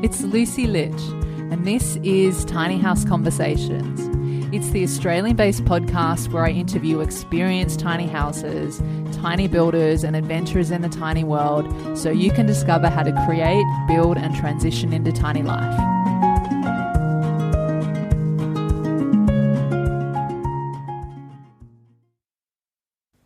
It's Lucy Litch, and this is Tiny House Conversations. It's the Australian-based podcast where I interview experienced tiny houses, tiny builders, and adventurers in the tiny world so you can discover how to create, build, and transition into tiny life.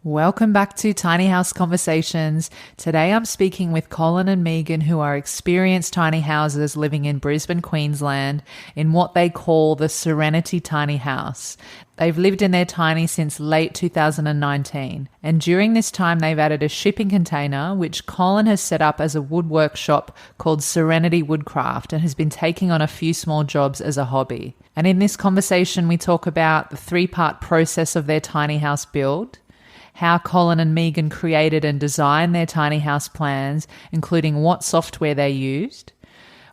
Welcome back to Tiny House Conversations. Today I'm speaking with Colin and Megan, who are experienced tiny houses living in Brisbane, Queensland, in what they call the Serenity Tiny House. They've lived in their tiny since late 2019, and during this time they've added a shipping container, which Colin has set up as a woodwork shop called Serenity Woodcraft and has been taking on a few small jobs as a hobby. And in this conversation we talk about the three-part process of their tiny house build, how Colin and Megan created and designed their tiny house plans, including what software they used,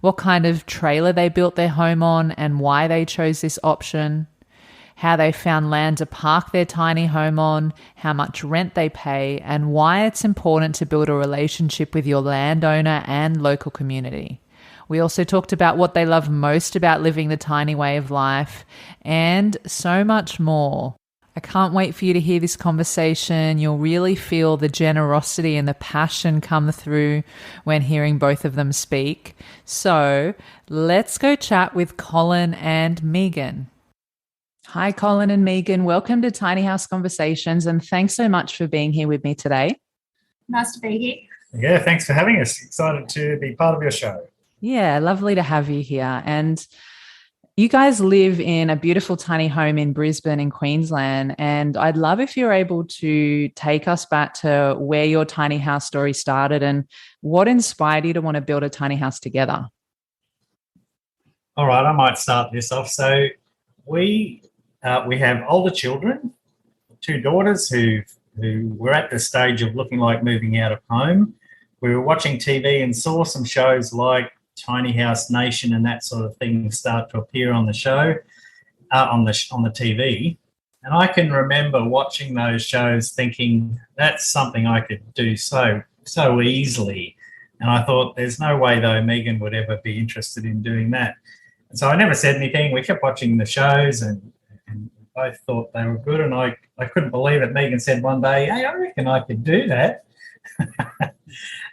what kind of trailer they built their home on and why they chose this option, how they found land to park their tiny home on, how much rent they pay, and why it's important to build a relationship with your landowner and local community. We also talked about what they love most about living the tiny way of life and so much more. I can't wait for you to hear this conversation. You'll really feel the generosity and the passion come through when hearing both of them speak. So let's go chat with Colin and Megan. Hi, Colin and Megan. Welcome to Tiny House Conversations, and thanks so much for being here with me today. Nice to be here. Yeah, thanks for having us. Excited to be part of your show. Yeah, lovely to have you here. And you guys live in a beautiful tiny home in Brisbane in Queensland, and I'd love if you're able to take us back to where your tiny house story started and what inspired you to want to build a tiny house together. All right, I might start this off. So we have older children, two daughters who were at the stage of looking like moving out of home. We were watching TV and saw some shows like Tiny House Nation and that sort of thing start to appear on the show, on the TV. And I can remember watching those shows thinking that's something I could do so easily. And I thought there's no way though Megan would ever be interested in doing that. And so I never said anything. We kept watching the shows and both thought they were good. And I couldn't believe it. Megan said one day, "Hey, I reckon I could do that."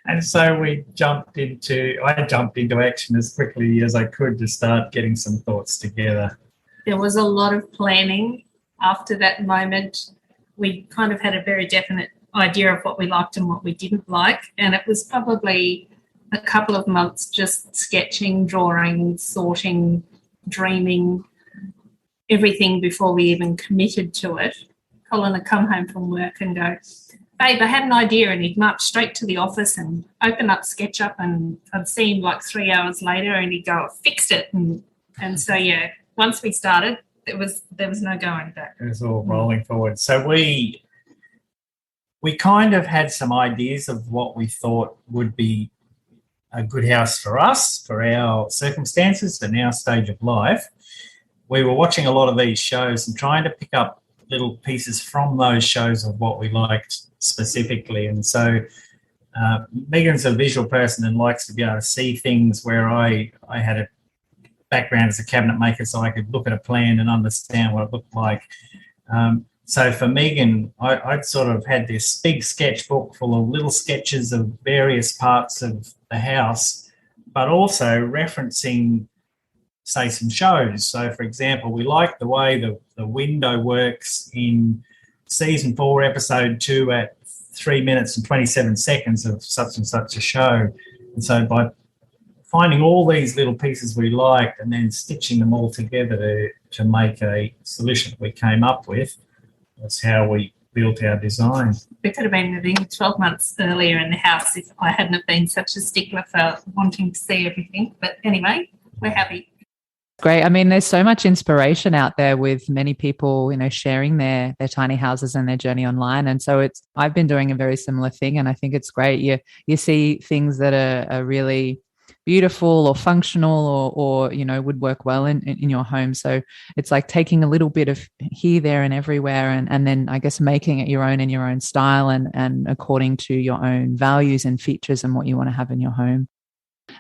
And so I jumped into action as quickly as I could to start getting some thoughts together. There was a lot of planning after that moment. We kind of had a very definite idea of what we liked and what we didn't like. And it was probably a couple of months just sketching, drawing, sorting, dreaming, everything before we even committed to it. Colin would come home from work and go, "Babe, I had an idea," and he'd march straight to the office and open up SketchUp, and I'd see him like 3 hours later and he'd go, "I fixed it." And so, yeah, once we started, there was no going back. It was all rolling forward. So we kind of had some ideas of what we thought would be a good house for us, for our circumstances and our stage of life. We were watching a lot of these shows and trying to pick up little pieces from those shows of what we liked specifically. And so Megan's a visual person and likes to be able to see things, where I had a background as a cabinet maker, so I could look at a plan and understand what it looked like. So for Megan, I'd sort of had this big sketchbook full of little sketches of various parts of the house, but also referencing, say, some shows. So, for example, we like the way the window works in season 4, episode 2 at 3 minutes and 27 seconds of such and such a show. And so by finding all these little pieces we liked and then stitching them all together to make a solution that we came up with, that's how we built our design. We could have been moving 12 months earlier in the house if I hadn't have been such a stickler for wanting to see everything. But anyway, we're happy. Great. I mean, there's so much inspiration out there with many people, sharing their tiny houses and their journey online. And so I've been doing a very similar thing, and I think it's great. You see things that are really beautiful or functional or would work well in your home. So it's like taking a little bit of here, there and everywhere and then I guess making it your own in your own style and according to your own values and features and what you want to have in your home.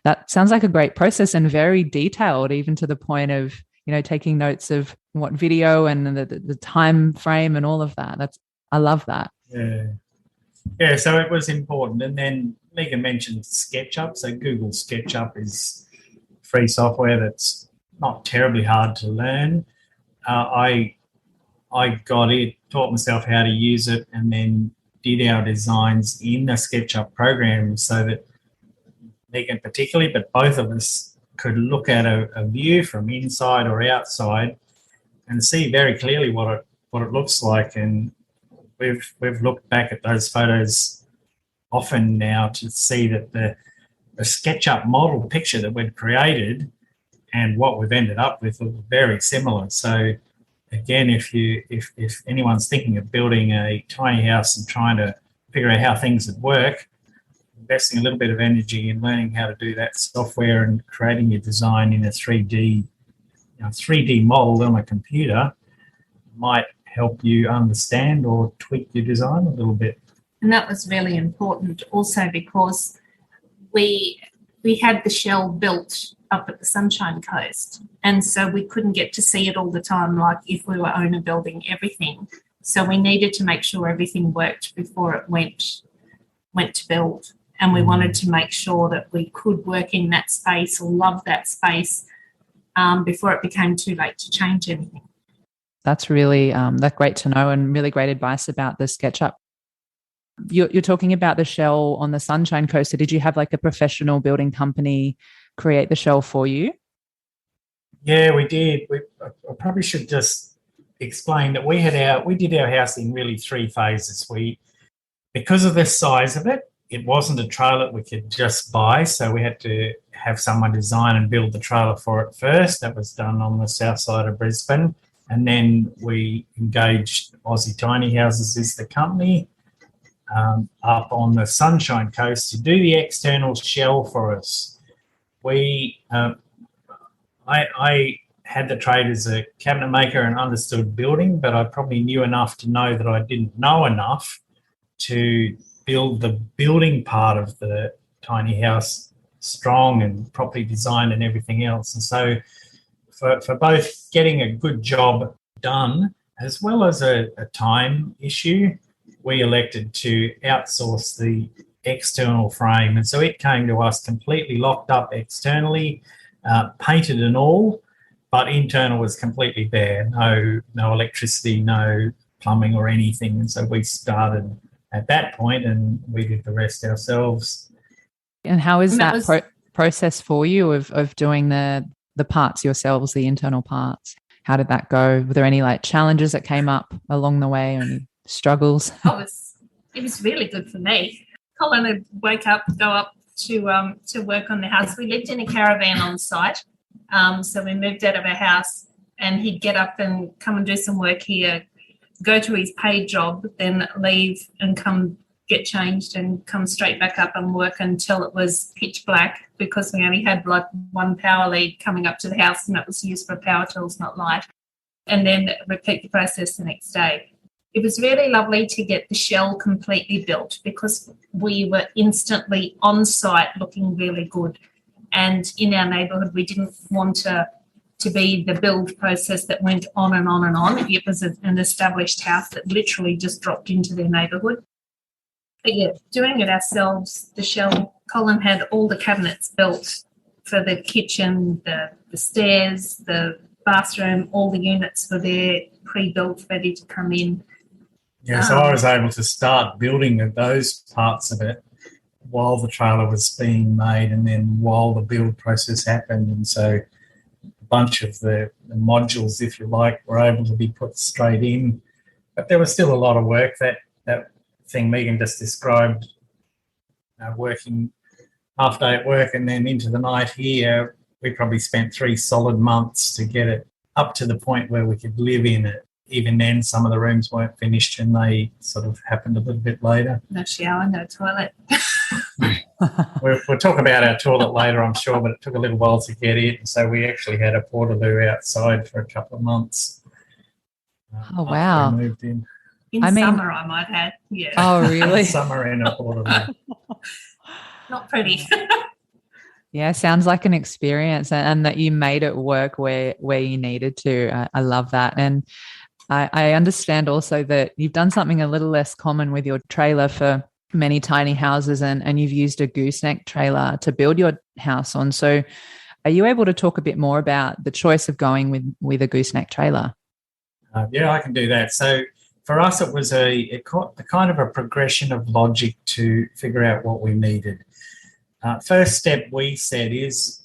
That sounds like a great process and very detailed, even to the point of, taking notes of what video and the time frame and all of that. I love that. Yeah. Yeah, so it was important. And then Megan mentioned SketchUp. So Google SketchUp is free software that's not terribly hard to learn. I got it, taught myself how to use it, and then did our designs in a SketchUp program so that Megan particularly, but both of us could look at a view from inside or outside and see very clearly what it looks like. And we've looked back at those photos often now to see that the SketchUp model picture that we'd created and what we've ended up with are very similar. So again, if anyone's thinking of building a tiny house and trying to figure out how things would work, investing a little bit of energy in learning how to do that software and creating your design in a 3D model on a computer might help you understand or tweak your design a little bit. And that was really important also because we had the shell built up at the Sunshine Coast, and so we couldn't get to see it all the time like if we were owner building everything. So we needed to make sure everything worked before it went to build, and we wanted to make sure that we could work in that space or love that space before it became too late to change anything. That's really that's great to know, and really great advice about the SketchUp. You're talking about the shell on the Sunshine Coast. So did you have like a professional building company create the shell for you? Yeah, we did. I probably should just explain that we did our house in really 3 phases. Because of the size of it, it wasn't a trailer we could just buy, so we had to have someone design and build the trailer for it first. That was done on the south side of Brisbane. And then we engaged Aussie Tiny Houses as the company up on the Sunshine Coast to do the external shell for us. I had the trade as a cabinet maker and understood building, but I probably knew enough to know that I didn't know enough to build the building part of the tiny house strong and properly designed and everything else. And so for both getting a good job done as well as a time issue, we elected to outsource the external frame. And so it came to us completely locked up externally, painted and all, but internal was completely bare. No electricity, no plumbing or anything. And so we started at that point and we did the rest ourselves. And how is that process for you of doing the parts yourselves, the internal parts? How did that go? Were there any like challenges that came up along the way or any struggles? It was really good for me. Colin would wake up, go up to work on the house. We lived in a caravan on site. So we moved out of our house and he'd get up and come and do some work here, go to his paid job, then leave and come get changed and come straight back up and work until it was pitch black, because we only had like one power lead coming up to the house and it was used for power tools, not light, and then repeat the process the next day. It was really lovely to get the shell completely built because we were instantly on site looking really good. And in our neighbourhood, we didn't want to be the build process that went on and on and on. It was an established house that literally just dropped into their neighbourhood. But yeah, doing it ourselves, the shell, Colin had all the cabinets built for the kitchen, the stairs, the bathroom, all the units were there, pre-built, ready to come in. Yeah, so I was able to start building those parts of it while the trailer was being made and then while the build process happened. And so a bunch of the modules, if you like, were able to be put straight in. But there was still a lot of work. That thing Megan just described, working half day at work and then into the night here, we probably spent 3 solid months to get it up to the point where we could live in it. Even then, some of the rooms weren't finished and they sort of happened a little bit later. No shower, no toilet. We'll talk about our toilet later, I'm sure, but it took a little while to get it. So we actually had a portaloo outside for a couple of months. Oh, wow. We moved in. Summer, I might add. Yeah. Oh, really? Summer in a portaloo. Not pretty. Yeah, sounds like an experience, and that you made it work where you needed to. I love that. And I understand also that you've done something a little less common with your trailer for many tiny houses, and you've used a gooseneck trailer to build your house on. So are you able to talk a bit more about the choice of going with a gooseneck trailer? Yeah, I can do that. So for us, it was a kind of a progression of logic to figure out what we needed. First step we said is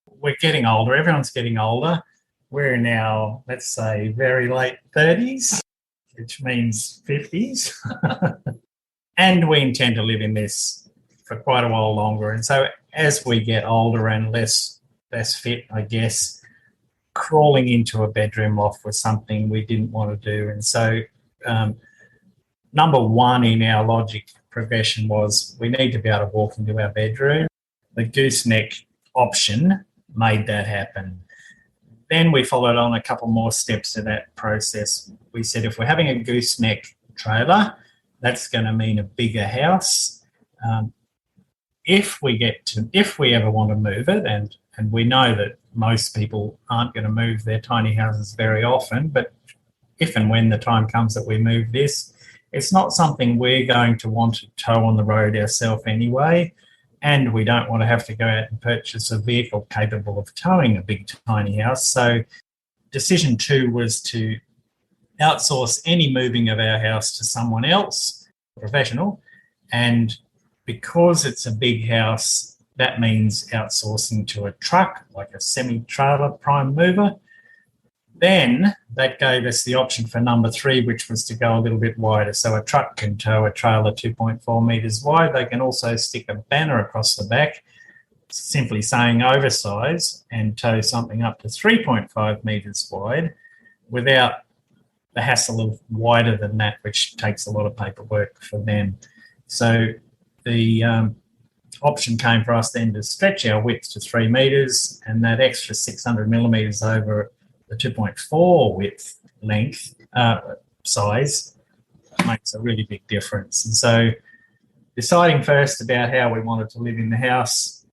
we're getting older. Everyone's getting older. We're now, let's say, very late 30s, which means 50s. And we intend to live in this for quite a while longer. And so as we get older and less fit, I guess, crawling into a bedroom loft was something we didn't want to do. And so number one in our logic progression was we need to be able to walk into our bedroom. The gooseneck option made that happen. Then we followed on a couple more steps to that process. We said if we're having a gooseneck trailer, that's going to mean a bigger house. If we ever want to move it, and we know that most people aren't going to move their tiny houses very often, but if and when the time comes that we move this, it's not something we're going to want to tow on the road ourselves anyway, and we don't want to have to go out and purchase a vehicle capable of towing a big tiny house. So decision 2 was to outsource any moving of our house to someone else, professional, and because it's a big house, that means outsourcing to a truck, like a semi-trailer prime mover. Then that gave us the option for number 3, which was to go a little bit wider. So a truck can tow a trailer 2.4 metres wide. They can also stick a banner across the back, simply saying oversize, and tow something up to 3.5 metres wide without the hassle of wider than that, which takes a lot of paperwork for them. So the option came for us then to stretch our width to 3 metres, and that extra 600 millimetres over the 2.4 width length size makes a really big difference. And so deciding first about how we wanted to live in the house,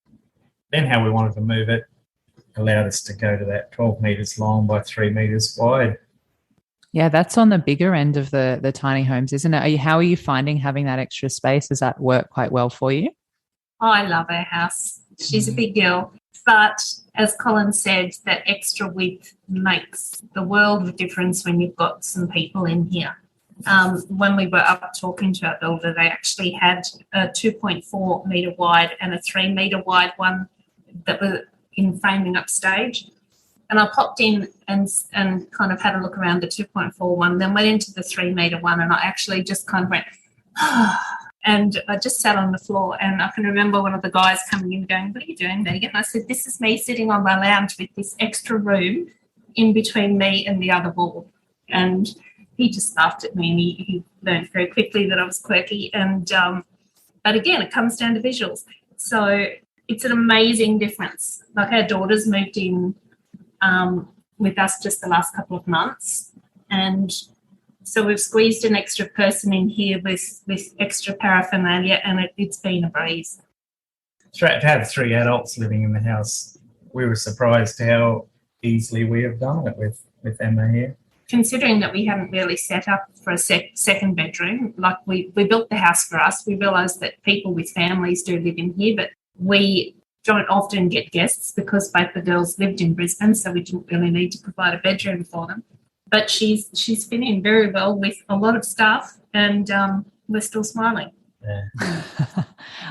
then how we wanted to move it, allowed us to go to that 12 metres long by 3 metres wide. Yeah, that's on the bigger end of the tiny homes, isn't it? How are you finding having that extra space? Does that work quite well for you? Oh, I love our house. She's a big girl. But as Colin said, that extra width makes the world of difference when you've got some people in here. When we were up talking to our builder, they actually had a 2.4 metre wide and a 3 metre wide one that were in framing upstage. And I popped in and kind of had a look around the 2.4 one, then went into the 3 metre one, and I actually just kind of went, and I just sat on the floor. And I can remember one of the guys coming in going, "What are you doing, Megan?" And I said, "This is me sitting on my lounge with this extra room in between me and the other wall." And he just laughed at me, and he learned very quickly that I was quirky. And but again, it comes down to visuals. So it's an amazing difference. Like our daughter's moved in with us just the last couple of months, and so we've squeezed an extra person in here with extra paraphernalia, and it's been a breeze. To have 3 adults living in the house, we were surprised how easily we have done it with Emma here. Considering that we haven't really set up for a second bedroom, like we built the house for us, we realised that people with families do live in here, but we don't often get guests because both the girls lived in Brisbane, so we didn't really need to provide a bedroom for them. But she's fit in very well with a lot of staff, and we're still smiling. Yeah.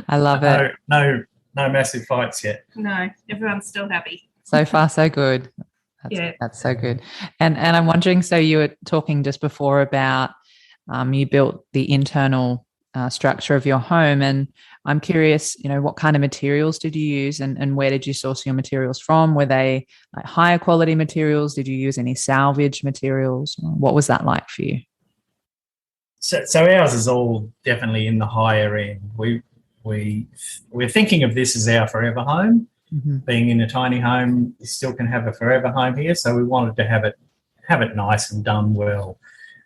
I love it. No massive fights yet. No, everyone's still happy. So far, so good. That's so good. And I'm wondering, so you were talking just before about you built the internal structure of your home, and I'm curious, what kind of materials did you use, and where did you source your materials from? Were they like higher quality materials? Did you use any salvage materials? What was that like for you? So ours is all definitely in the higher end. We're thinking of this as our forever home. Mm-hmm. Being in a tiny home, you still can have a forever home here, so we wanted to have it nice and done well.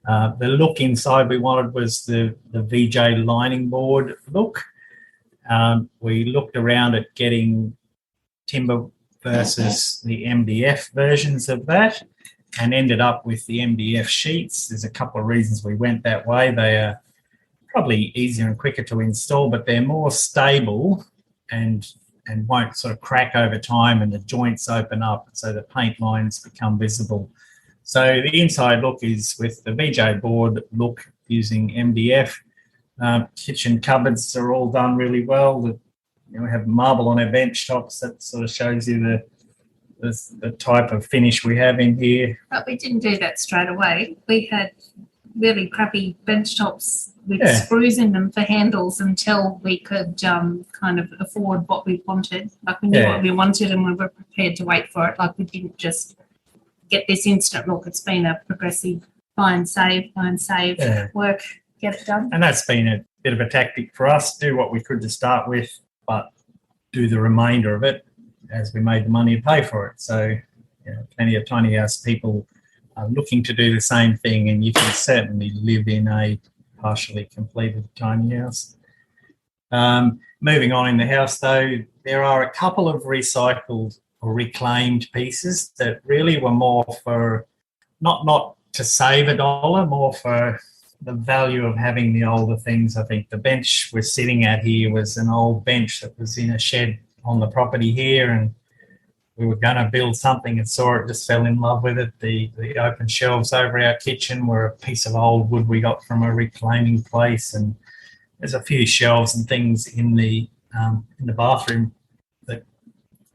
The look inside we wanted was the VJ lining board look. We looked around at getting timber versus the MDF versions of that, and ended up with the MDF sheets. There's a couple of reasons we went that way. They are probably easier and quicker to install, but they're more stable and won't sort of crack over time, and the joints open up so the paint lines become visible. So the inside look is with the VJ board look using MDF. Kitchen cupboards are all done really well. We have marble on our bench tops. That sort of shows you the type of finish we have in here. But we didn't do that straight away. We had really crappy bench tops with screws in them for handles until we could kind of afford what we wanted. Like we knew what we wanted and we were prepared to wait for it. Like we didn't just get this instant look. It's been a progressive buy and save, work, get it done. And that's been a bit of a tactic for us, do what we could to start with, but do the remainder of it as we made the money to pay for it. So plenty of tiny house people are looking to do the same thing, and you can certainly live in a partially completed tiny house. Moving on in the house, though, there are a couple of recycled or reclaimed pieces that really were more for not to save $1, more for the value of having the older things. I think the bench we're sitting at here was an old bench that was in a shed on the property here, and we were going to build something and saw it, just fell in love with it. The open shelves over our kitchen were a piece of old wood we got from a reclaiming place, and there's a few shelves and things in the bathroom that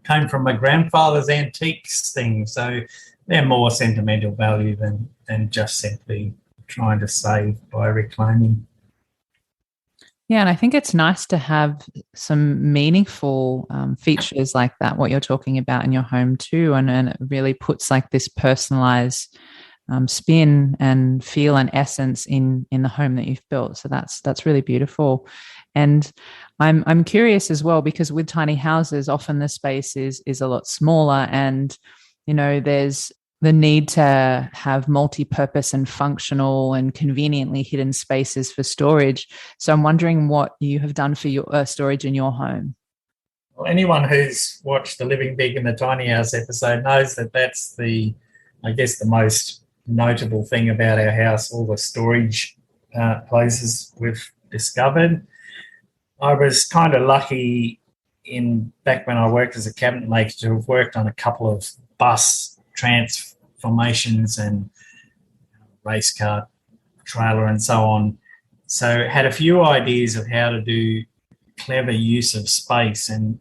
came from my grandfather's antiques thing. So they're more sentimental value than just simply trying to save by reclaiming. Yeah, and I think it's nice to have some meaningful features like that, what you're talking about in your home too, and it really puts like this personalized spin and feel and essence in the home that you've built. So that's really beautiful. And I'm curious as well, because with tiny houses, often the space is a lot smaller, and there's the need to have multi-purpose and functional and conveniently hidden spaces for storage. So I'm wondering what you have done for your storage in your home. Well, anyone who's watched the Living Big and the Tiny House episode knows that that's the most notable thing about our house, all the storage places we've discovered. I was kind of lucky back when I worked as a cabinet maker to have worked on a couple of bus transformations and race car trailer and so on. So had a few ideas of how to do clever use of space and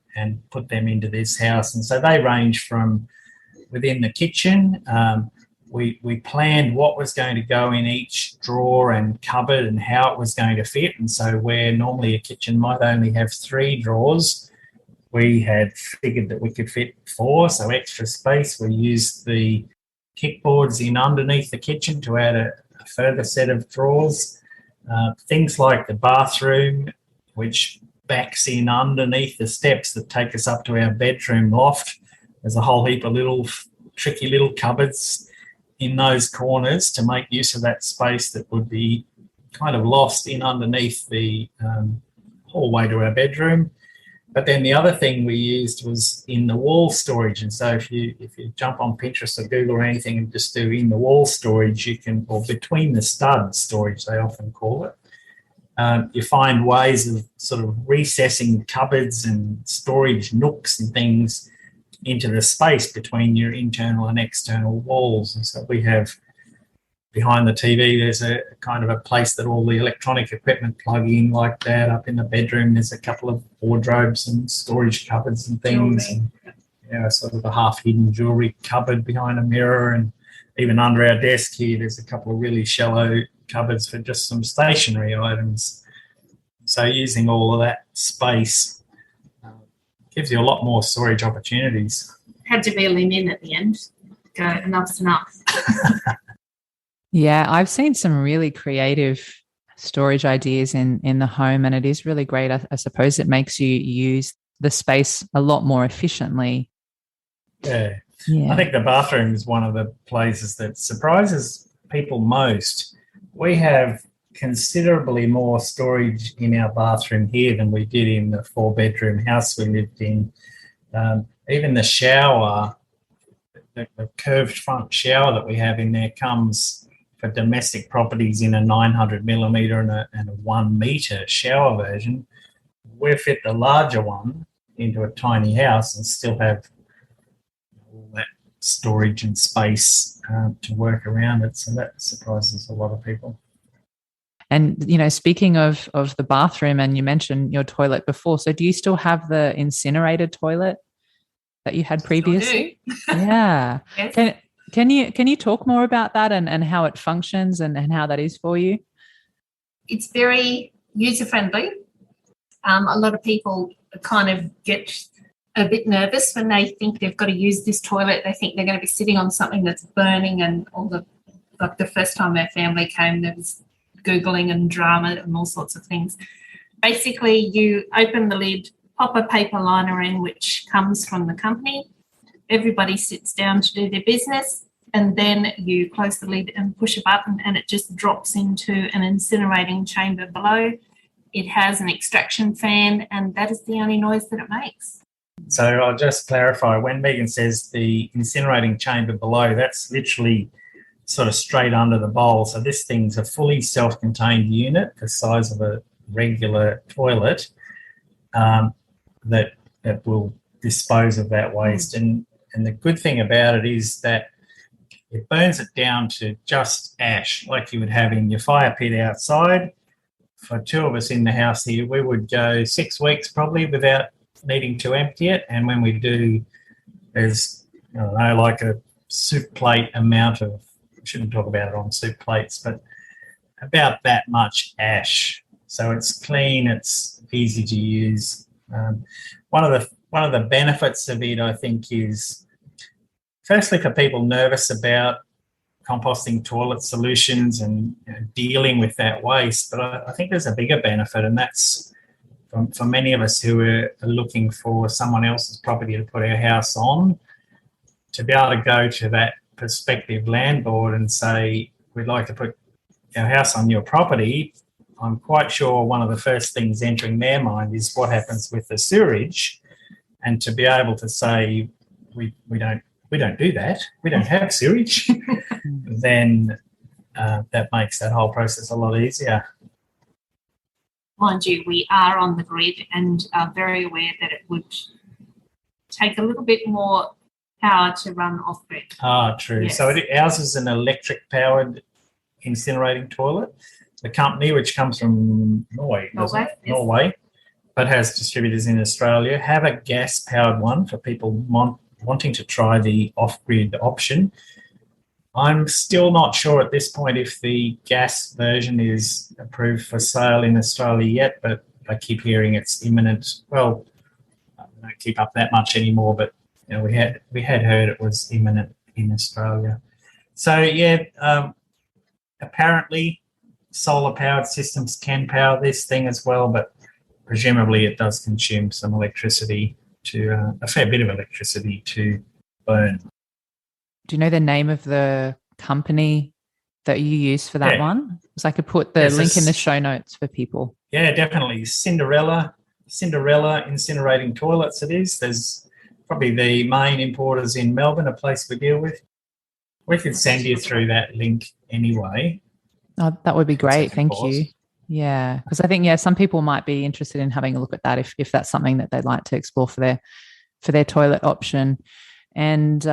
put them into this house. And so they range from within the kitchen. We planned what was going to go in each drawer and cupboard and how it was going to fit. And so where normally a kitchen might only have 3 drawers, we had figured that we could fit 4, so extra space. We used the kickboards in underneath the kitchen to add a further set of drawers. Things like the bathroom, which backs in underneath the steps that take us up to our bedroom loft. There's a whole heap of tricky little cupboards in those corners to make use of that space that would be kind of lost in underneath the hallway to our bedroom. But then the other thing we used was in the wall storage. And so if you jump on Pinterest or Google or anything and just do in the wall storage, you can, or between the stud storage, they often call it, you find ways of sort of recessing cupboards and storage nooks and things into the space between your internal and external walls. And so we have behind the TV, there's a kind of a place that all the electronic equipment plug in like that. Up in the bedroom, there's a couple of wardrobes and storage cupboards and things. And, sort of a half-hidden jewellery cupboard behind a mirror. And even under our desk here, there's a couple of really shallow cupboards for just some stationery items. So using all of that space gives you a lot more storage opportunities. Had to be a lean-in at the end. Go, enough's enough. Yeah, I've seen some really creative storage ideas in the home, and it is really great. I suppose it makes you use the space a lot more efficiently. Yeah. I think the bathroom is one of the places that surprises people most. We have considerably more storage in our bathroom here than we did in the 4-bedroom house we lived in. even the shower, the curved front shower that we have in there comes for domestic properties in a 900 millimetre and a 1 metre shower version. We fit the larger one into a tiny house and still have all that storage and space to work around it. So that surprises a lot of people. And, speaking of the bathroom, and you mentioned your toilet before, so do you still have the incinerated toilet that you had previously? Still do. Yeah. Yes. Can you talk more about that and how it functions and how that is for you? It's very user-friendly. A lot of people kind of get a bit nervous when they think they've got to use this toilet. They think they're going to be sitting on something that's burning, and the first time their family came, there was Googling and drama and all sorts of things. Basically, you open the lid, pop a paper liner in, which comes from the company. Everybody sits down to do their business, and then you close the lid and push a button, and it just drops into an incinerating chamber below. It has an extraction fan, and that is the only noise that it makes. So I'll just clarify, when Megan says the incinerating chamber below, that's literally sort of straight under the bowl. So this thing's a fully self-contained unit the size of a regular toilet that will dispose of that waste. And the good thing about it is that it burns it down to just ash, like you would have in your fire pit outside. For two of us in the house here, we would go 6 weeks probably without needing to empty it. And when we do, there's, I don't know, like a soup plate amount of, I shouldn't talk about it on soup plates, but about that much ash. So it's clean, it's easy to use. One of the benefits of it, I think, is firstly for people nervous about composting toilet solutions and dealing with that waste. But I think there's a bigger benefit, and that's for many of us who are looking for someone else's property to put our house on, to be able to go to that prospective landlord and say, we'd like to put our house on your property. I'm quite sure one of the first things entering their mind is what happens with the sewage, and to be able to say we don't do that, we don't have sewage, then that makes that whole process a lot easier. Mind you, we are on the grid and are very aware that it would take a little bit more power to run off grid. True. Yes. So ours is an electric-powered incinerating toilet. The company, which comes from Norway, but has distributors in Australia, have a gas-powered one for people wanting to try the off-grid option. I'm still not sure at this point if the gas version is approved for sale in Australia yet, but I keep hearing it's imminent. Well, I don't keep up that much anymore, but we had heard it was imminent in Australia. So apparently solar-powered systems can power this thing as well, but presumably it does consume some electricity, a fair bit of electricity to burn. Do you know the name of the company that you use for that one? Because I could put the link in the show notes for people. Yeah, definitely. Cinderella Incinerating Toilets it is. There's probably the main importers in Melbourne, a place we deal with. We could send you through that link anyway. Oh, that would be great. Thank you. Yeah, because I think, some people might be interested in having a look at that if that's something that they'd like to explore for their toilet option. And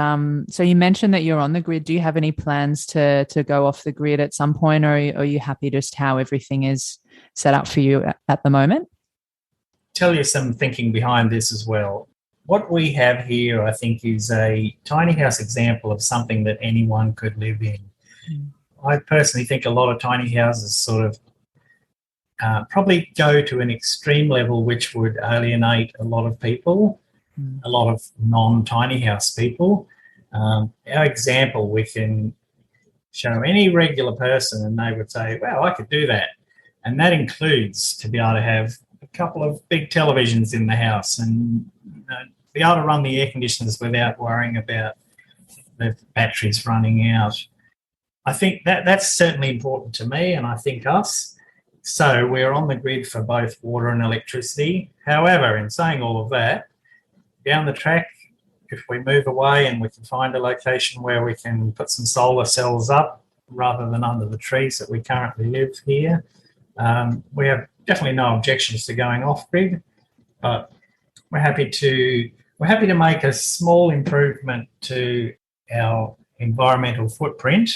so you mentioned that you're on the grid. Do you have any plans to go off the grid at some point, or are you happy just how everything is set up for you at the moment? Tell you some thinking behind this as well. What we have here, I think, is a tiny house example of something that anyone could live in. I personally think a lot of tiny houses sort of probably go to an extreme level which would alienate a lot of people, a lot of non-tiny house people. Our example, we can show any regular person and they would say, wow, I could do that. And that includes to be able to have a couple of big televisions in the house and be able to run the air conditioners without worrying about the batteries running out. I think that's certainly important to me, and I think us. So we're on the grid for both water and electricity. However, in saying all of that, down the track, if we move away and we can find a location where we can put some solar cells up rather than under the trees that we currently live here, we have definitely no objections to going off grid, but we're happy to make a small improvement to our environmental footprint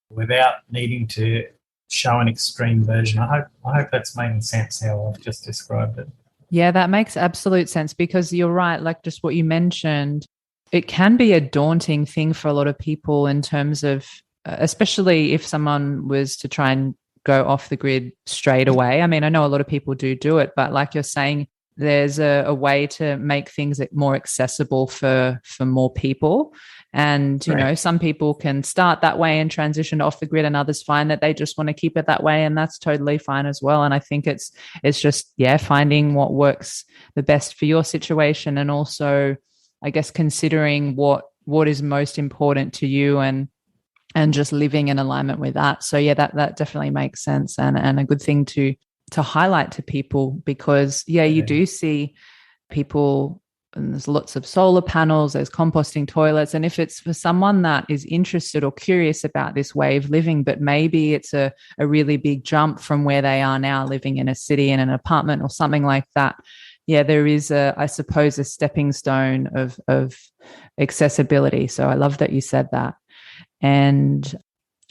without needing to show an extreme version. I hope that's making sense how I've just described it. Yeah, that makes absolute sense, because you're right, like just what you mentioned, it can be a daunting thing for a lot of people in terms of, especially if someone was to try and go off the grid straight away. I mean, I know a lot of people do it, but like you're saying, there's a way to make things more accessible for more people. And, you know, some people can start that way and transition off the grid, and others find that they just want to keep it that way, and that's totally fine as well. And I think it's just, finding what works the best for your situation, and also, I guess, considering what is most important to you and just living in alignment with that. So that definitely makes sense, and a good thing to highlight to people, because you do see people, and there's lots of solar panels, there's composting toilets, and if it's for someone that is interested or curious about this way of living, but maybe it's a really big jump from where they are now, living in a city in an apartment or something like that, there is I suppose a stepping stone of accessibility. So I love that you said that. And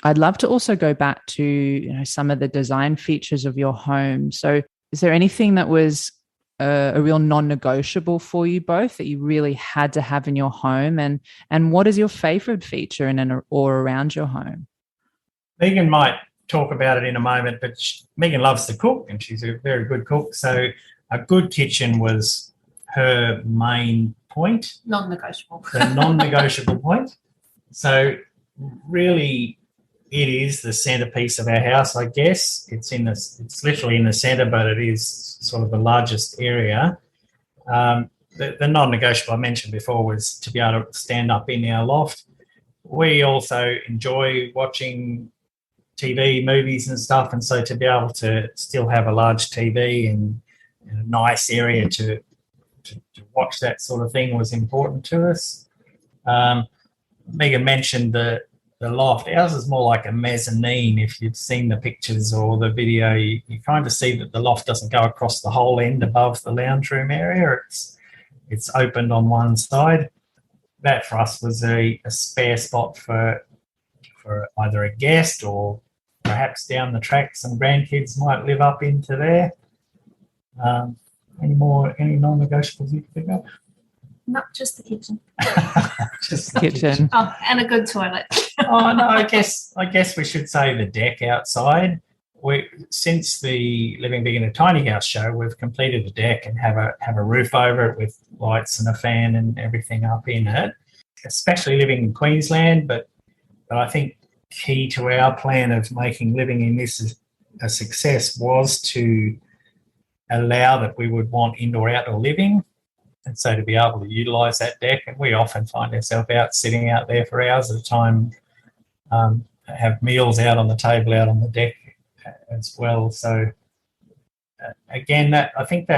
I'd love to also go back to, you know, some of the design features of your home. So is there anything that was a real non-negotiable for you both that you really had to have in your home? And what is your favorite feature in or around your home? Megan might talk about it in a moment, but Megan loves to cook, and she's a very good cook. So a good kitchen was her main point. Non-negotiable. The non-negotiable point. So really, it is the centerpiece of our house, I guess. It's literally in the center, but it is sort of the largest area. The non-negotiable I mentioned before was to be able to stand up in our loft. We also enjoy watching TV, movies and stuff, and so to be able to still have a large TV and a nice area to watch that sort of thing was important to us. Megan mentioned the loft. Ours is more like a mezzanine. If you've seen the pictures or the video, you kind of see that the loft doesn't go across the whole end above the lounge room area. It's opened on one side. That for us was a spare spot for either a guest, or perhaps down the track some grandkids might live up into there. Any non-negotiables you can think of? Not just the kitchen. Just the kitchen. Oh, and a good toilet. Oh no, I guess we should say the deck outside. Since the Living Big in a Tiny House show, we've completed the deck and have a roof over it with lights and a fan and everything up in it. Especially living in Queensland, but I think key to our plan of making living in this a success was to allow that we would want indoor-outdoor living. And so to be able to utilise that deck, and we often find ourselves out sitting out there for hours at a time, have meals out on the table, out on the deck as well. So again, I think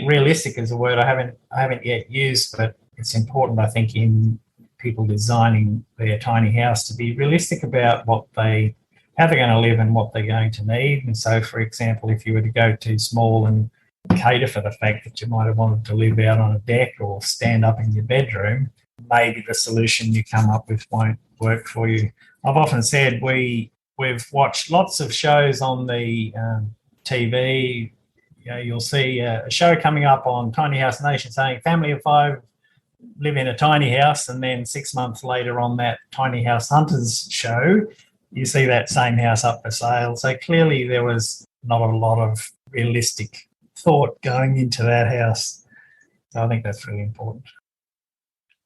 realistic is a word I haven't yet used, but it's important, I think, in people designing their tiny house to be realistic about how they're going to live and what they're going to need. And so, for example, if you were to go too small and cater for the fact that you might have wanted to live out on a deck or stand up in your bedroom, maybe the solution you come up with won't work for you. I've often said we've watched lots of shows on the TV. You know, you'll see a show coming up on Tiny House Nation saying family of 5 live in a tiny house, and then 6 months later on that Tiny House Hunters show, you see that same house up for sale. So clearly there was not a lot of realistic thought going into that house. So I think that's really important.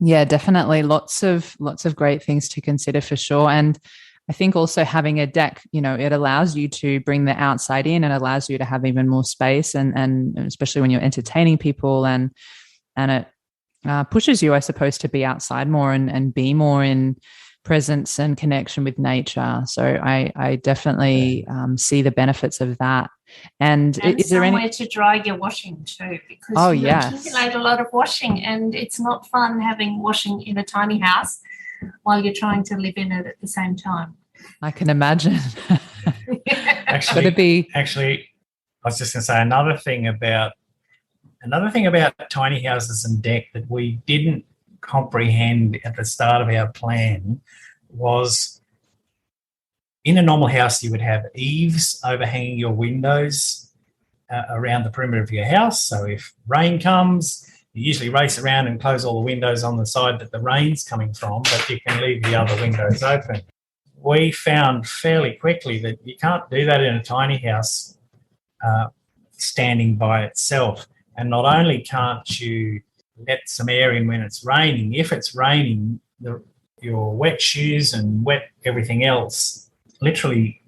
Yeah, definitely. Lots of great things to consider for sure. And I think also having a deck, you know, it allows you to bring the outside in and allows you to have even more space, and especially when you're entertaining people, and it pushes you, I suppose, to be outside more and be more in presence and connection with nature. So I definitely see the benefits of that. And is there somewhere to dry your washing too, because accumulate a lot of washing, and it's not fun having washing in a tiny house while you're trying to live in it at the same time. I can imagine. Actually, I was just going to say another thing about tiny houses and deck that we didn't comprehend at the start of our plan was, in a normal house you would have eaves overhanging your windows around the perimeter of your house. So if rain comes, you usually race around and close all the windows on the side that the rain's coming from, but you can leave the other windows open. We found fairly quickly that you can't do that in a tiny house standing by itself. And not only can't you let some air in when it's raining, if it's raining, your wet shoes and wet everything else literally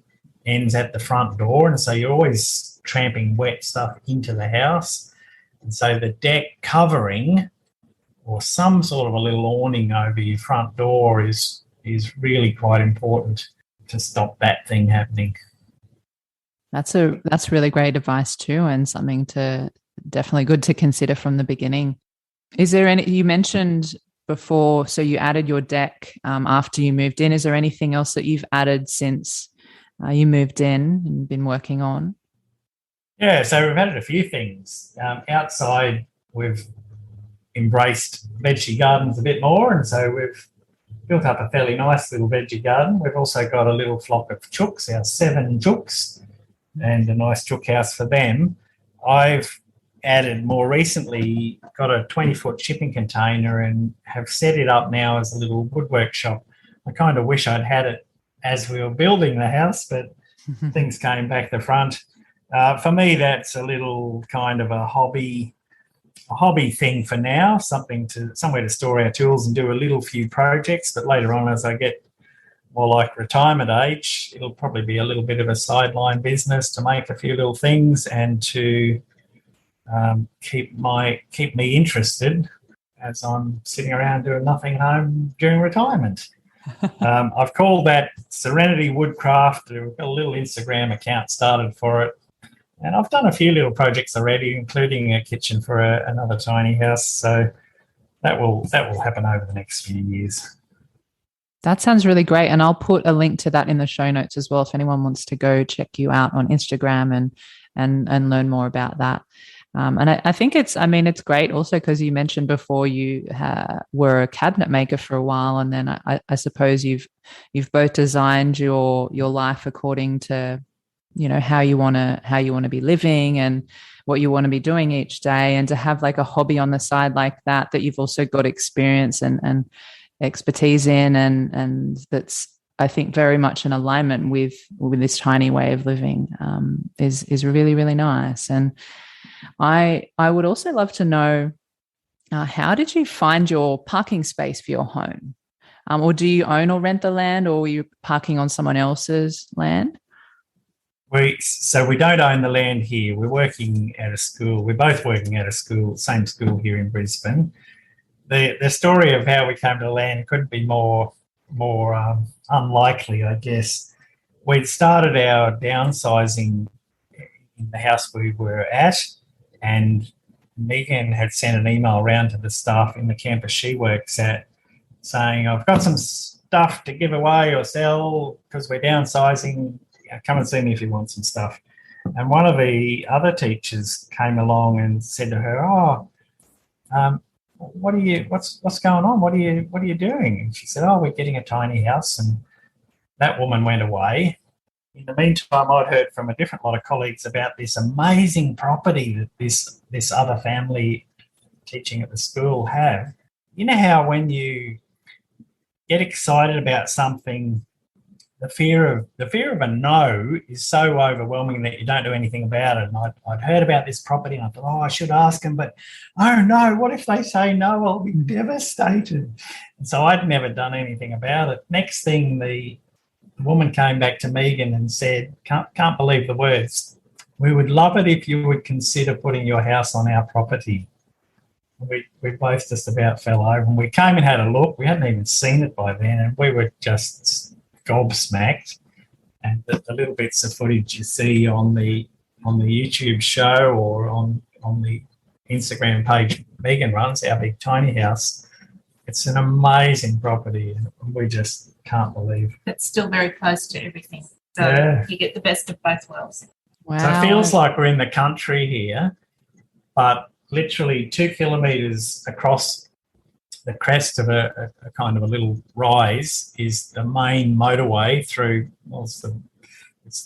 ends at the front door. And so you're always tramping wet stuff into the house. And so the deck covering or some sort of a little awning over your front door is really quite important to stop that thing happening. That's really great advice too, and something to definitely good to consider from the beginning. Is there any, you mentioned before, so you added your deck after you moved in. Is there anything else that you've added since you moved in and been working on? Yeah, so we've added a few things. Outside, we've embraced veggie gardens a bit more, and so we've built up a fairly nice little veggie garden. We've also got a little flock of chooks, our 7 chooks, and a nice chook house for them. I've added more recently, got a 20-foot shipping container and have set it up now as a little woodwork shop. I kind of wish I'd had it as we were building the house, but things came back the front. For me, that's a little kind of a hobby thing for now, somewhere to store our tools and do a little few projects. But later on, as I get more like retirement age, it'll probably be a little bit of a sideline business to make a few little things and to keep me interested as I'm sitting around doing nothing at home during retirement. I've called that Serenity Woodcraft. We've got a little Instagram account started for it. And I've done a few little projects already, including a kitchen for another tiny house. So that will happen over the next few years. That sounds really great. And I'll put a link to that in the show notes as well if anyone wants to go check you out on Instagram and learn more about that. And I think it's great also because you mentioned before you were a cabinet maker for a while, and then I suppose you've both designed your life according to, you know, how you want to be living and what you want to be doing each day, and to have like a hobby on the side like that you've also got experience and expertise in, and that's, I think, very much in alignment with this tiny way of living is really, really nice. And I would also love to know, how did you find your parking space for your home? Or do you own or rent the land, or are you parking on someone else's land? So we don't own the land here. We're working at a school. We're both working at a school, same school here in Brisbane. The story of how we came to the land couldn't be more unlikely, I guess. We'd started our downsizing in the house we were at, and Megan had sent an email around to the staff in the campus she works at saying, I've got some stuff to give away or sell because we're downsizing. Come and see me if you want some stuff. And one of the other teachers came along and said to her, what's going on? What are you doing? And she said, we're getting a tiny house. And that woman went away. In the meantime, I'd heard from a different lot of colleagues about this amazing property that this other family teaching at the school have. You know how when you get excited about something, the fear of a no is so overwhelming that you don't do anything about it. And I'd heard about this property and I thought, I should ask them, but oh no, what if they say no? I'll be devastated. And so I'd never done anything about it. Next thing, the woman came back to Megan and said, can't believe the words, we would love it if you would consider putting your house on our property. We both just about fell over, and we came and had a look. We hadn't even seen it by then, and we were just gobsmacked. And the little bits of footage you see on the on the YouTube show or on the Instagram page Megan runs, our big tiny house. It's an amazing property. We just can't believe. It's still very close to everything. So Yeah. you get the best of both worlds. Wow. So it feels like we're in the country here, but literally 2 kilometres across the crest of a kind of a little rise is the main motorway through, well, it's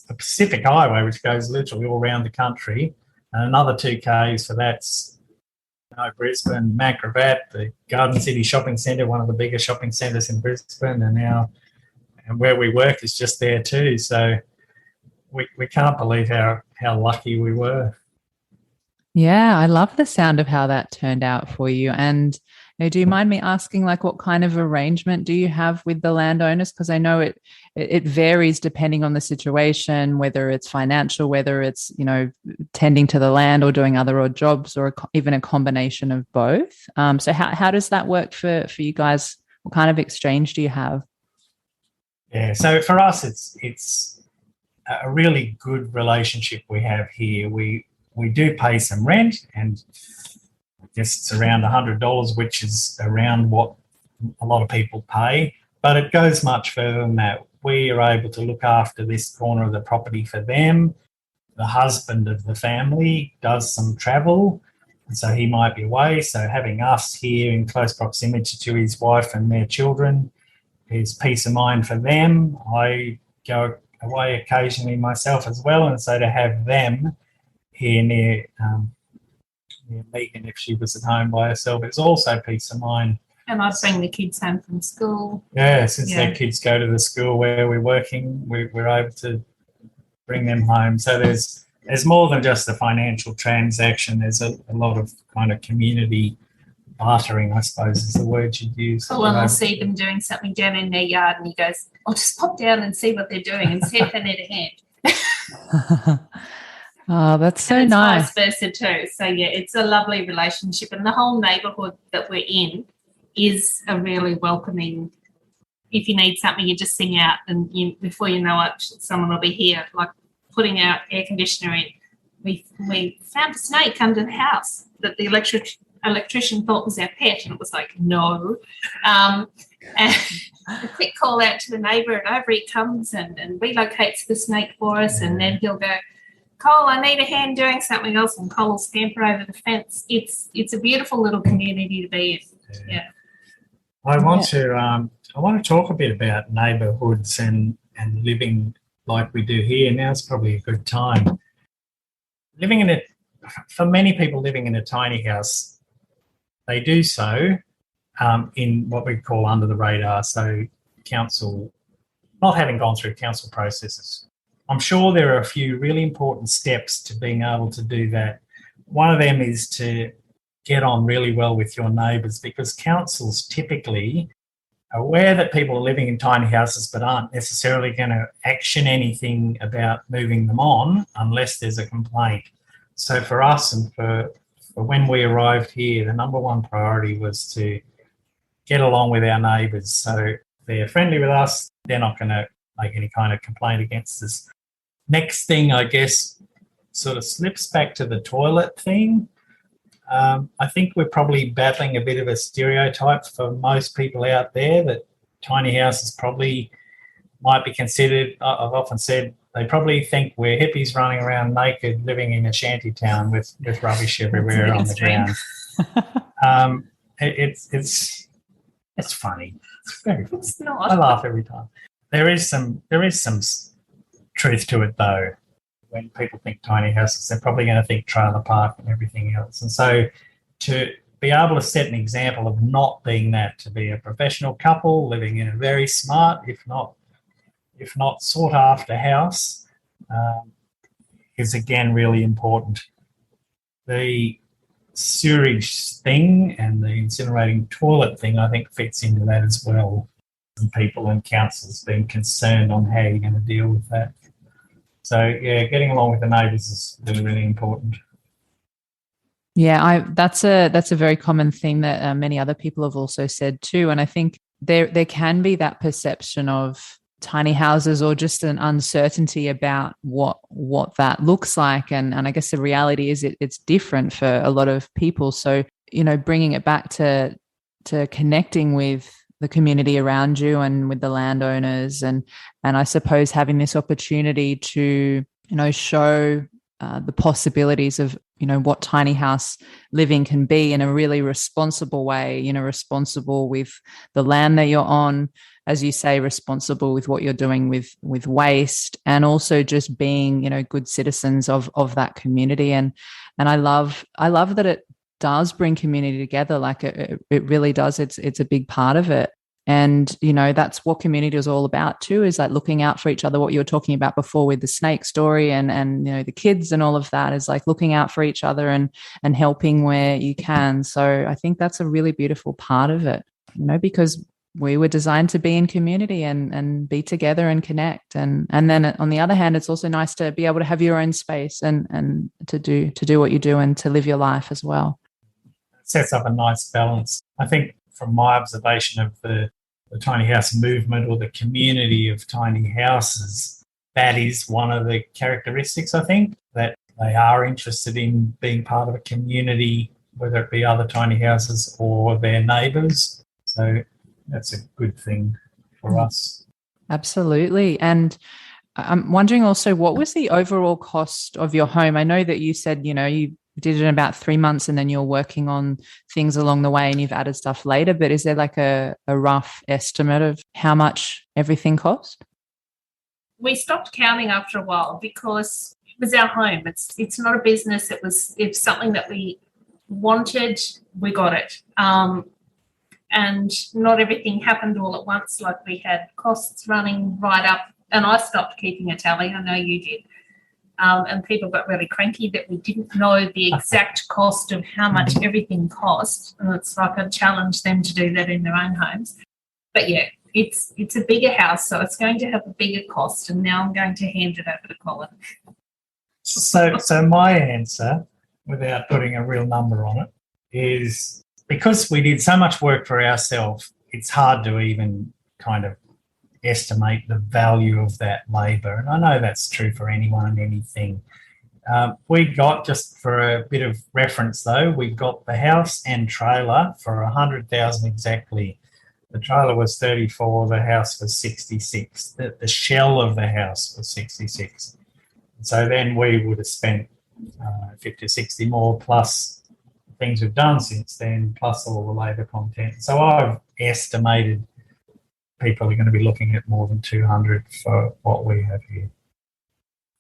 the Pacific Highway, which goes literally all around the country, and another 2 k's. So that's Brisbane, Macrobat, the Garden City Shopping Centre, one of the biggest shopping centres in Brisbane, and where we work is just there too. So we can't believe how lucky we were. Yeah, I love the sound of how that turned out for you. And do you mind me asking, like, what kind of arrangement do you have with the landowners? Because I know it varies depending on the situation, whether it's financial, whether it's, tending to the land or doing other odd jobs, or even a combination of both. So how does that work for you guys? What kind of exchange do you have? Yeah, so for us, it's a really good relationship we have here. We do pay some rent, and I guess it's around $100, which is around what a lot of people pay. But it goes much further than that. We are able to look after this corner of the property for them. The husband of the family does some travel, and so he might be away. So having us here in close proximity to his wife and their children is peace of mind for them. I go away occasionally myself as well, and so to have them here near Megan, if she was at home by herself, is also peace of mind. And I bring the kids home from school. Yeah, since their kids go to the school where we're working, we're able to bring them home. So there's more than just a financial transaction. There's a lot of kind of community bartering, I suppose, is the word you'd use. Colin will see them doing something down in their yard, and he goes, "I'll just pop down and see what they're doing and see if they need a hand." Oh, that's so and it's nice. Vice versa too. So yeah, it's a lovely relationship, and the whole neighbourhood that we're in is a really welcoming. If you need something, you just sing out, and before you know it, someone will be here. Like putting our air conditioner in, we found a snake under the house that the electrician thought was our pet, and it was like, no. And a quick call out to the neighbour, and over he comes and relocates the snake for us, and then he'll go, "Cole, I need a hand doing something else," and Cole will scamper over the fence. It's a beautiful little community to be in. Yeah. I want to talk a bit about neighbourhoods and living like we do here. Now's probably a good time. For many people living in a tiny house, they do so in what we call under the radar. So council, not having gone through council processes. I'm sure there are a few really important steps to being able to do that. One of them is to get on really well with your neighbours, because councils typically are aware that people are living in tiny houses but aren't necessarily going to action anything about moving them on unless there's a complaint. So for us and for when we arrived here, the number one priority was to get along with our neighbours. So they're friendly with us, they're not going to make any kind of complaint against us. Next thing, I guess, sort of slips back to the toilet thing. I think we're probably battling a bit of a stereotype for most people out there that tiny houses probably might be considered, I've often said, they probably think we're hippies running around naked living in a shanty town with rubbish everywhere on the ground. It's funny. It's not. I laugh every time. There is some truth to it, though. When people think tiny houses, they're probably going to think trailer park and everything else. And so to be able to set an example of not being that, to be a professional couple living in a very smart, if not sought after house, is again really important. The sewerage thing and the incinerating toilet thing, I think, fits into that as well. And people and councils being concerned on how you're going to deal with that. So yeah, getting along with the neighbours is really, really important. Yeah, that's a very common thing that many other people have also said too. And I think there can be that perception of tiny houses or just an uncertainty about what that looks like. And I guess the reality is it's different for a lot of people. So, bringing it back to connecting with the community around you and with the landowners, and I suppose having this opportunity to, show the possibilities of, what tiny house living can be in a really responsible way, responsible with the land that you're on, as you say, responsible with what you're doing with waste, and also just being, good citizens of that community. And I love that it does bring community together. Like it really does. It's a big part of it. And, that's what community is all about too, is like looking out for each other. What you were talking about before with the snake story and the kids and all of that is like looking out for each other and helping where you can. So I think that's a really beautiful part of it, because we were designed to be in community and be together and connect. And then on the other hand, it's also nice to be able to have your own space and to do what you do and to live your life as well. It sets up a nice balance. I think from my observation of the tiny house movement or the community of tiny houses, that is one of the characteristics, I think, that they are interested in being part of a community, whether it be other tiny houses or their neighbours. So that's a good thing for us. Absolutely. And I'm wondering also, what was the overall cost of your home? I know that you said, you did it in about 3 months and then you're working on things along the way and you've added stuff later, but is there like a rough estimate of how much everything cost? We stopped counting after a while because it was our home. It's not a business. It's something that we wanted. We got it. And not everything happened all at once. Like we had costs running right up, and I stopped keeping a tally. I know you did. And people got really cranky that we didn't know the exact cost of how much everything cost. And it's like I challenged them to do that in their own homes. But yeah, it's a bigger house, so it's going to have a bigger cost. And now I'm going to hand it over to Colin. So my answer, without putting a real number on it, is because we did so much work for ourselves, it's hard to even kind of estimate the value of that labour. And I know that's true for anyone and anything. We got, just for a bit of reference though, we got the house and trailer for $100,000 exactly. The trailer was 34, the house was 66. The shell of the house was 66. So then we would have spent 50, 60 more plus things we've done since then, plus all the labour content. So I've estimated people are going to be looking at more than 200 for what we have here.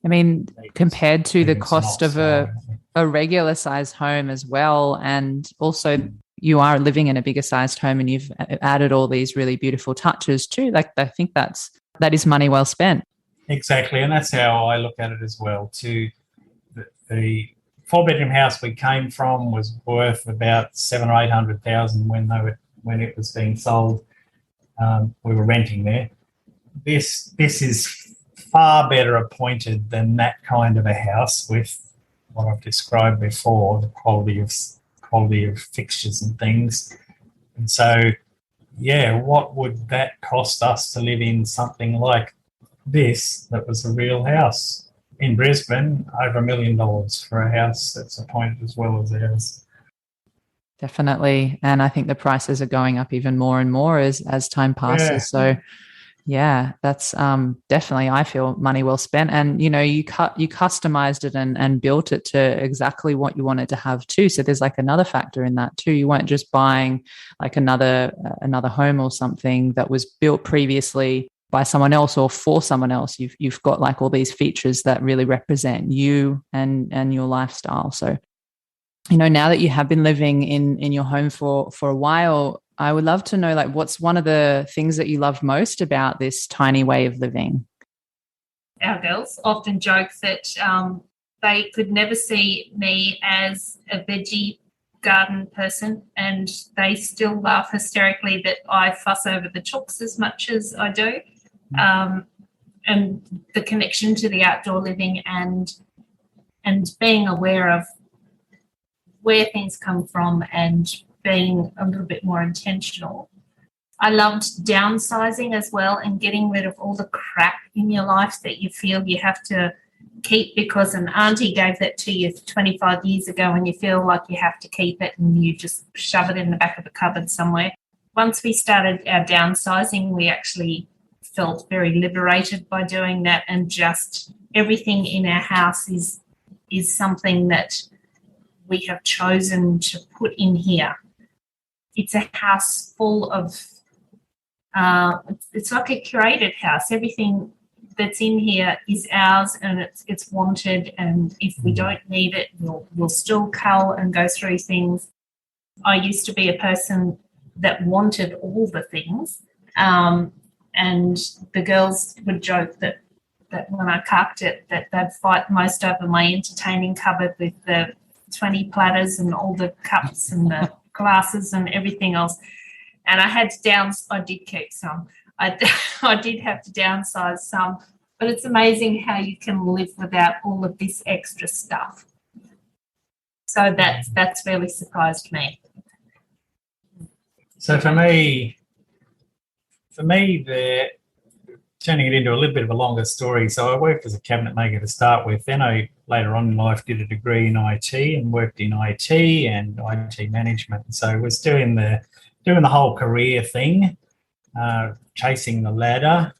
I mean, compared to the cost of a regular sized home as well, and also you are living in a bigger sized home and you've added all these really beautiful touches too. Like I think that is money well spent. Exactly, and that's how I look at it as well. The 4-bedroom house we came from was worth about $700,000 or $800,000 when it was being sold. We were renting there. This is far better appointed than that kind of a house with what I've described before, the quality of fixtures and things. And so, yeah, what would that cost us to live in something like this that was a real house? In Brisbane, over $1 million for a house that's appointed as well as ours. Definitely. And I think the prices are going up even more and more as time passes. Yeah. So yeah, that's definitely, I feel, money well spent. And, you customized it and built it to exactly what you wanted to have too. So there's like another factor in that too. You weren't just buying like another home or something that was built previously by someone else or for someone else. You've got like all these features that really represent you and your lifestyle. So now that you have been living in your home for a while, I would love to know, like, what's one of the things that you love most about this tiny way of living? Our girls often joke that they could never see me as a veggie garden person, and they still laugh hysterically that I fuss over the chooks as much as I do. And the connection to the outdoor living and being aware of where things come from and being a little bit more intentional. I loved downsizing as well and getting rid of all the crap in your life that you feel you have to keep because an auntie gave that to you 25 years ago and you feel like you have to keep it and you just shove it in the back of a cupboard somewhere. Once we started our downsizing, we actually felt very liberated by doing that, and just everything in our house is something that we have chosen to put in here. It's a house full of it's like a curated house. Everything that's in here is ours, and it's wanted. And if we don't need it, we'll still cull and go through things. I used to be a person that wanted all the things, and the girls would joke that when I carked it, that they'd fight most over my entertaining cupboard with the 20 platters and all the cups and the glasses and everything else. And I had to I did keep some. I did have to downsize some, but it's amazing how you can live without all of this extra stuff. So that's really surprised me. So for me, turning it into a little bit of a longer story. So I worked as a cabinet maker to start with. Then I later on in life did a degree in IT and worked in IT and IT management. So I was doing the whole career thing, chasing the ladder.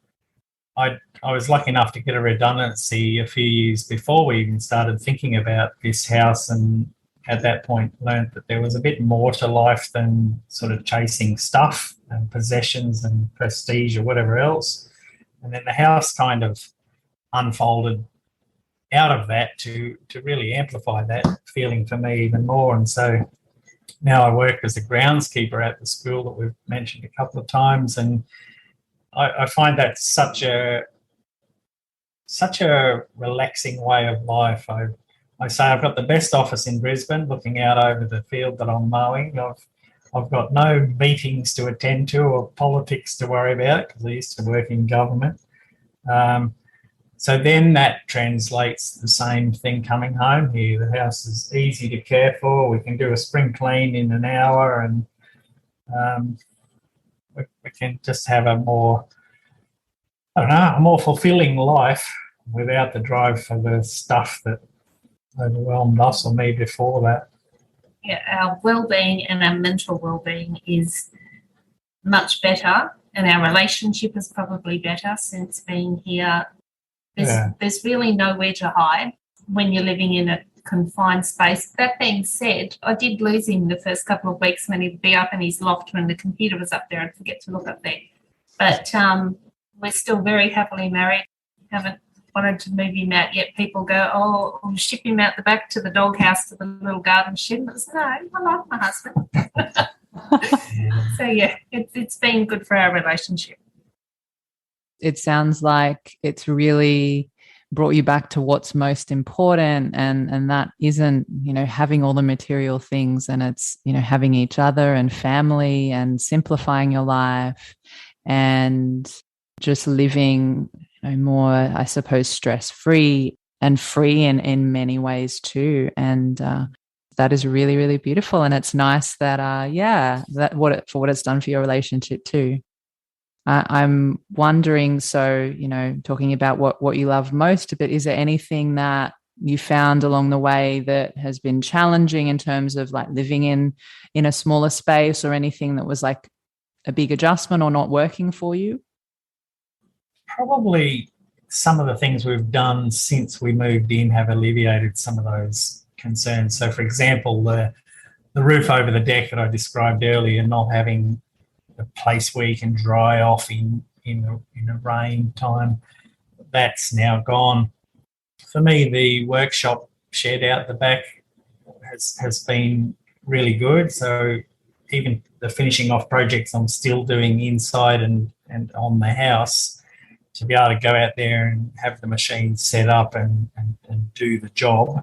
I was lucky enough to get a redundancy a few years before we even started thinking about this house, and at that point learned that there was a bit more to life than sort of chasing stuff and possessions and prestige or whatever else. And then the house kind of unfolded out of that to really amplify that feeling for me even more. And so now I work as a groundskeeper at the school that we've mentioned a couple of times, and I find that such a relaxing way of life. I say I've got the best office in Brisbane, looking out over the field that I'm mowing. I've got no meetings to attend to or politics to worry about because I used to work in government. So then that translates the same thing coming home here. The house is easy to care for. We can do a spring clean in an hour, and we can just have a more fulfilling life without the drive for the stuff that overwhelmed us or me before that. Yeah, our well-being and our mental well-being is much better, and our relationship is probably better since being here. There's really nowhere to hide when you're living in a confined space. That being said, I did lose him the first couple of weeks when he'd be up in his loft when the computer was up there. I'd forget to look up there. But we're still very happily married. Haven't wanted to move him out yet. People go, oh, I'll ship him out the back to the doghouse, to the little garden shed. But no, I love my husband. So, yeah, it's been good for our relationship. It sounds like it's really brought you back to what's most important, and that isn't, having all the material things, and it's, having each other and family and simplifying your life and just living more, I suppose, stress-free and free in many ways too. And that is really, really beautiful. And it's nice that, for what it's done for your relationship too. I'm wondering, so, talking about what you love most, but is there anything that you found along the way that has been challenging in terms of like living in a smaller space, or anything that was like a big adjustment or not working for you? Probably some of the things we've done since we moved in have alleviated some of those concerns. So, for example, the roof over the deck that I described earlier, not having a place where you can dry off in a rain time, that's now gone. For me, the workshop shed out the back has been really good. So even the finishing off projects I'm still doing inside and on the house, to be able to go out there and have the machine set up and do the job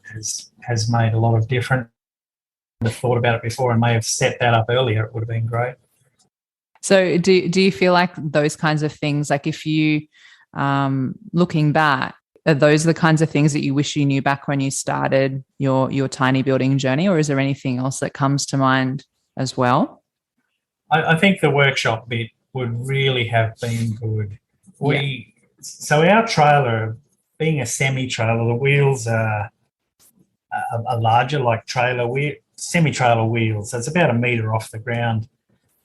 has made a lot of difference. I've thought about it before and may have set that up earlier, it would have been great. So do you feel like those kinds of things, like if you, looking back, are those the kinds of things that you wish you knew back when you started your tiny building journey, or is there anything else that comes to mind as well? I think the workshop bit would really have been good. So our trailer, being a semi-trailer, the wheels are larger, like semi-trailer wheels. So it's about 1 metre off the ground.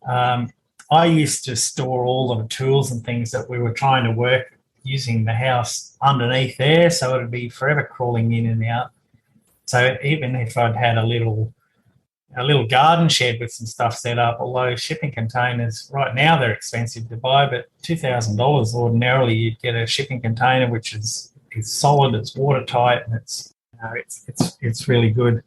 I used to store all of the tools and things that we were trying to work using the house underneath there, so it would be forever crawling in and out. So even if I'd had a little garden shed with some stuff set up, although shipping containers right now they're expensive to buy, but $2,000 ordinarily you'd get a shipping container which is solid, it's watertight, and it's really good.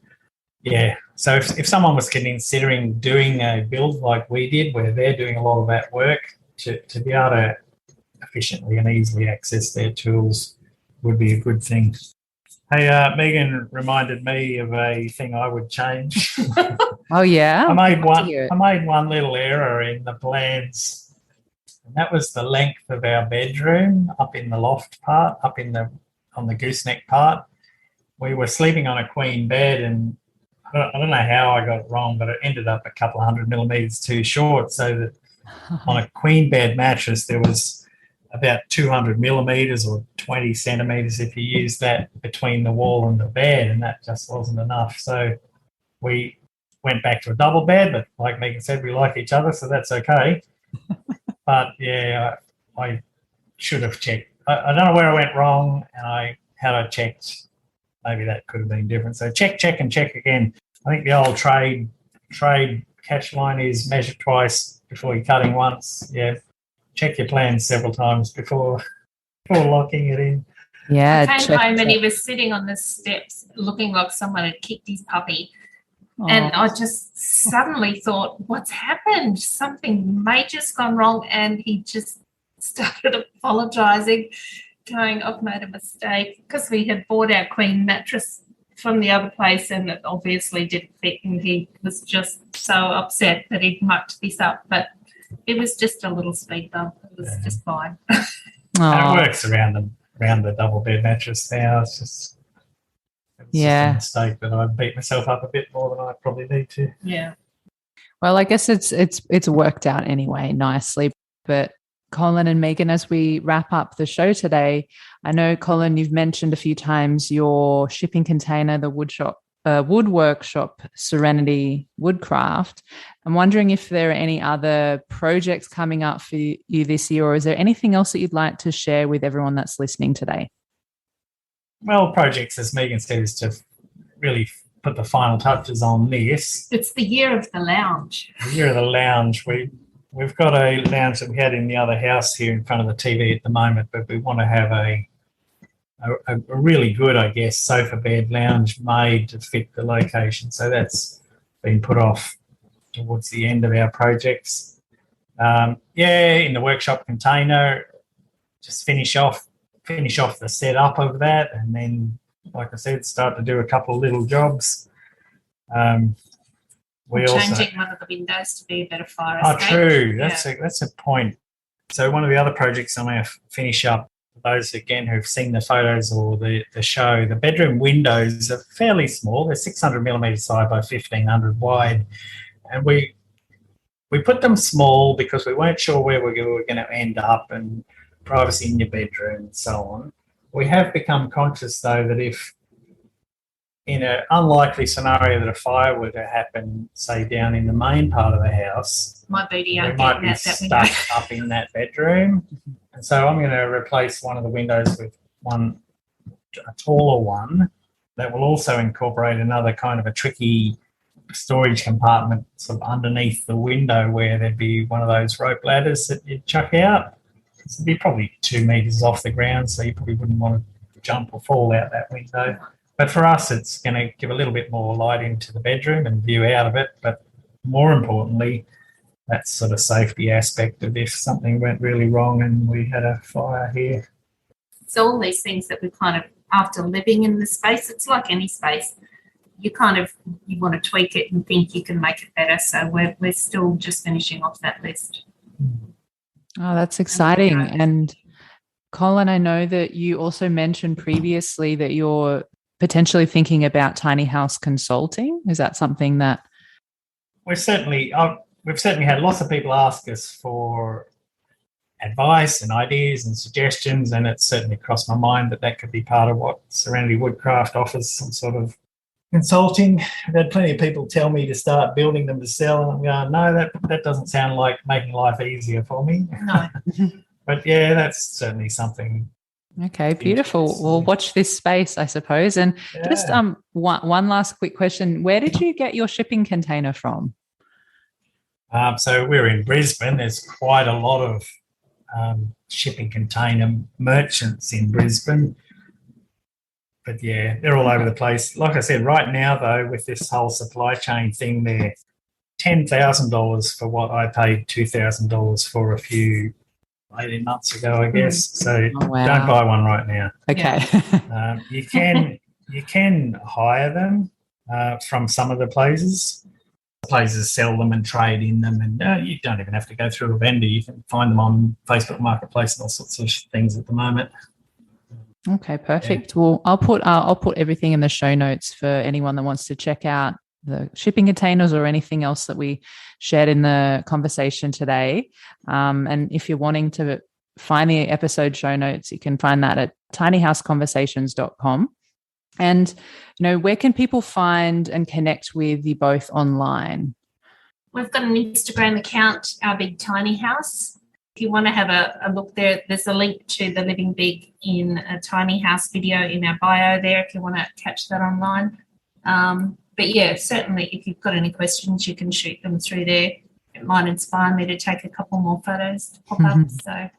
Yeah. So if someone was considering doing a build like we did, where they're doing a lot of that work, to be able to efficiently and easily access their tools would be a good thing. Hey, Megan reminded me of a thing I would change. Oh, yeah? I made one little error in the plans, and that was the length of our bedroom up in the loft part, on the gooseneck part. We were sleeping on a queen bed, and I don't know how I got it wrong, but it ended up a couple of 100 millimetres too short, so that on a queen bed mattress there was about 200 millimetres or 20 centimetres if you use that between the wall and the bed, and that just wasn't enough. So we went back to a double bed, but like Megan said, we like each other, so that's okay. But yeah, I should have checked. I don't know where I went wrong, and had I checked, maybe that could have been different. So check and check again. I think the old trade cash line is measure twice before you're cutting once. Yeah. Check your plans several times before locking it in. Yeah. I came home and he was sitting on the steps looking like someone had kicked his puppy. Oh. And I just suddenly thought, what's happened? Something major's gone wrong. And he just started apologising, going, I've made a mistake, because we had bought our queen mattress from the other place and it obviously didn't fit, and he was just so upset that he'd mucked this up. But it was just a little speed bump. It was just fine. And it works around the double bed mattress now. It's just a mistake that I beat myself up a bit more than I probably need to. Yeah. Well, I guess it's worked out anyway nicely. But Colin and Megan, as we wrap up the show today, I know, Colin, you've mentioned a few times your shipping container, the woodwork shop, Serenity Woodcraft. I'm wondering if there are any other projects coming up for you this year, or is there anything else that you'd like to share with everyone that's listening today? Well, projects, as Megan said, is to really put the final touches on this. It's the year of the lounge. The year of the lounge. We've got a lounge that we had in the other house here in front of the TV at the moment, but we want to have a really good, I guess, sofa bed lounge made to fit the location. So that's been put off towards the end of our projects. In the workshop container, just finish off the setup of that, and then, like I said, start to do a couple of little jobs. Changing one of the windows to be a better fire escape. Oh, true. That's a point. So one of the other projects I'm going to finish up, for those, again, who've seen the photos or the show, the bedroom windows are fairly small. They're 600 millimetres high by 1,500 wide. And we put them small because we weren't sure where we were going to end up, and privacy in your bedroom and so on. We have become conscious, though, that if in an unlikely scenario that a fire were to happen, say down in the main part of the house, we might be stuck up in that bedroom. And so I'm going to replace one of the windows with a taller one that will also incorporate another kind of a tricky storage compartment sort of underneath the window, where there'd be one of those rope ladders that you'd chuck out. So it'd be probably 2 metres off the ground, so you probably wouldn't want to jump or fall out that window. But for us, it's going to give a little bit more light into the bedroom and view out of it. But more importantly, that sort of safety aspect of if something went really wrong and we had a fire here. It's all these things that we kind of, after living in the space, it's like any space, you want to tweak it and think you can make it better. So we're still just finishing off that list. Oh, that's exciting. And Colin, I know that you also mentioned previously that you're potentially thinking about tiny house consulting. Is that something that... We're certainly... we've certainly had lots of people ask us for advice and ideas and suggestions, and it's certainly crossed my mind that could be part of what Serenity Woodcraft offers, some sort of consulting. I've had plenty of people tell me to start building them to sell, and I'm going, no, that doesn't sound like making life easier for me. No. But yeah, that's certainly something. Okay, beautiful. We'll watch this space, I suppose. And just one last quick question. Where did you get your shipping container from? So we're in Brisbane. There's quite a lot of shipping container merchants in Brisbane. But yeah, they're all over the place. Like I said, right now, though, with this whole supply chain thing, they're $10,000 for what I paid $2,000 for a few 18 months ago, I guess. So don't buy one right now. Okay. You can hire them from some of the places. Places sell them and trade in them, and you don't even have to go through a vendor. You can find them on Facebook Marketplace and all sorts of things at the moment. Okay, perfect. Yeah. Well, I'll put everything in the show notes for anyone that wants to check out the shipping containers or anything else that we shared in the conversation today. And if you're wanting to find the episode show notes, you can find that at tinyhouseconversations.com. And, where can people find and connect with you both online? We've got an Instagram account, Our Big Tiny House. If you want to have a look there, there's a link to the Living Big in a Tiny House video in our bio there if you want to catch that online. But yeah, certainly if you've got any questions, you can shoot them through there. It might inspire me to take a couple more photos to pop up. So,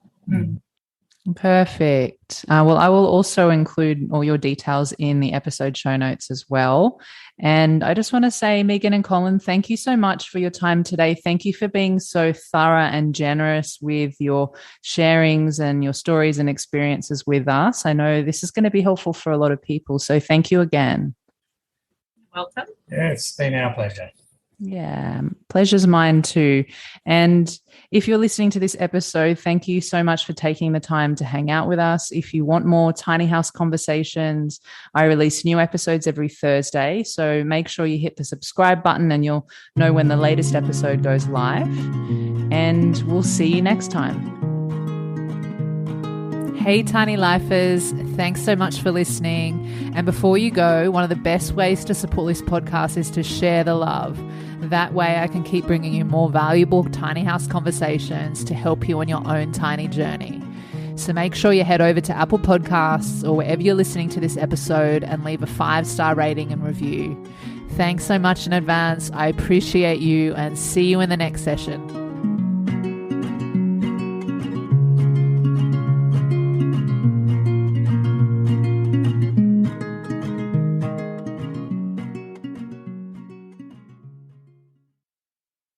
Perfect. Well, I will also include all your details in the episode show notes as well. And I just want to say, Megan and Colin, thank you so much for your time today. Thank you for being so thorough and generous with your sharings and your stories and experiences with us. I know this is going to be helpful for a lot of people. So thank you again. Welcome. Yeah, it's been our pleasure. Yeah, pleasure's mine too. And if you're listening to this episode, thank you so much for taking the time to hang out with us. If you want more Tiny House conversations, I release new episodes every Thursday. So make sure you hit the subscribe button and you'll know when the latest episode goes live. And we'll see you next time. Hey, Tiny Lifers, thanks so much for listening. And before you go, one of the best ways to support this podcast is to share the love. That way I can keep bringing you more valuable tiny house conversations to help you on your own tiny journey. So make sure you head over to Apple Podcasts or wherever you're listening to this episode and leave a 5-star rating and review. Thanks so much in advance. I appreciate you and see you in the next session.